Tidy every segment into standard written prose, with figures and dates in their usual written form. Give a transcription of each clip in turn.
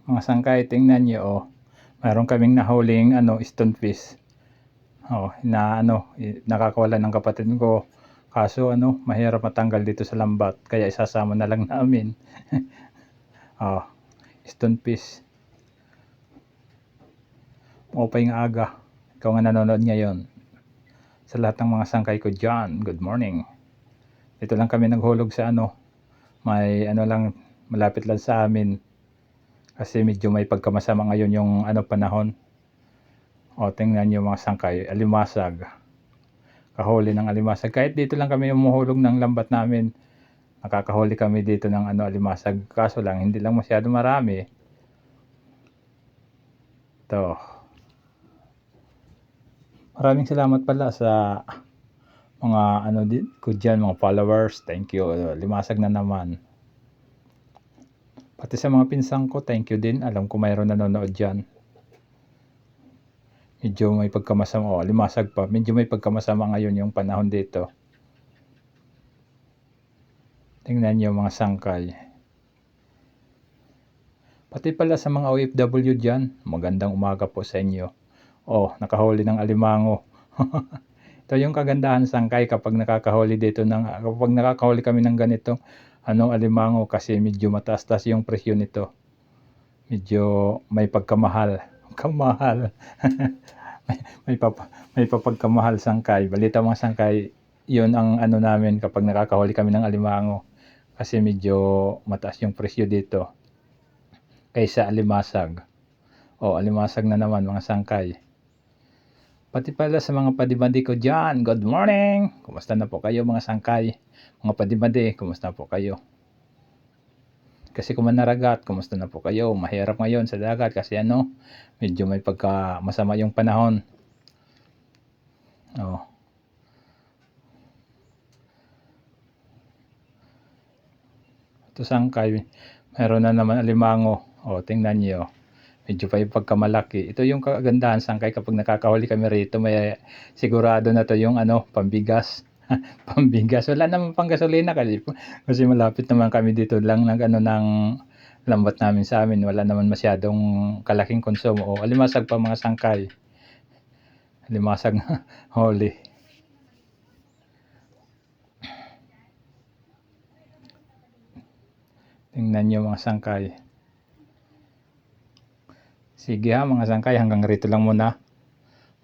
Mga sangkay, tingnan nyo, oh. Mayroon kaming nahuling stonefish. Oh, nakakawala ng kapatid ko. Kaso mahirap matanggal dito sa lambat, kaya isasama na lang namin. Oh, stonefish. Mapay nga aga. Ikaw nga nanonood ngayon. Sa lahat ng mga sangkay ko dyan, good morning. Dito lang kami naghulog sa may lang, malapit lang sa amin. Kasi medyo may pagkamasama ngayon yung panahon. O, tingnan nyo mga sangkay, alimasag. Kahuli ng alimasag. Kahit dito lang kami umuhulog ng lambat namin, nakakahuli kami dito ng alimasag. Kaso lang, hindi lang masyado marami. Ito. Maraming salamat pala sa mga ko dyan, mga followers. Thank you. Limasag na naman. Pati sa mga pinsang ko, thank you din. Alam ko mayroon nanonood dyan. Medyo may pagkamasama. Limasag pa. Medyo may pagkamasama ngayon yung panahon dito. Tingnan nyo mga sangkay. Pati pala sa mga OFW dyan, magandang umaga po sa inyo. Nakahuli ng alimango. Ito yung kagandahan sangkay kapag nakakahuli kami ng ganito alimango, kasi medyo mataas-taas yung presyo nito. Medyo may pagkamahal. Kamahal. may papagkamahal sangkay. Balita mga sangkay, yun ang namin kapag nakakahuli kami ng alimango. Kasi medyo mataas yung presyo dito kaysa alimasag. Alimasag na naman mga sangkay. Pati pala sa mga padibadi ko dyan, good morning! Kumusta na po kayo mga sangkay? Mga padibadi, kumusta po kayo? Kasi kung manaragat, kumusta na po kayo? Mahirap ngayon sa dagat kasi medyo may masama yung panahon. Ito sangkay, meron na naman alimango. Tingnan nyo. Medyo pa yung pagkamalaki. Ito yung kagandahan sangkay kapag nakakahuli kami rito, may sigurado na to yung pambigas. Pambigas. Wala naman pang gasolina kasi malapit naman kami dito lang ng lambat namin sa amin. Wala naman masyadong kalaking konsumo. Alimasag pa mga sangkay. Alimasag na huli. Tingnan nyo mga sangkay. Sige mga sangkay, hanggang rito lang muna.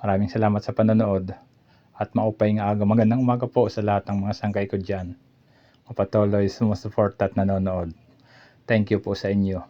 Maraming salamat sa panonood. At maupay nga aga. Magandang umaga po sa lahat ng mga sangkay ko dyan. Mapatuloy sumusuporta at nanonood. Thank you po sa inyo.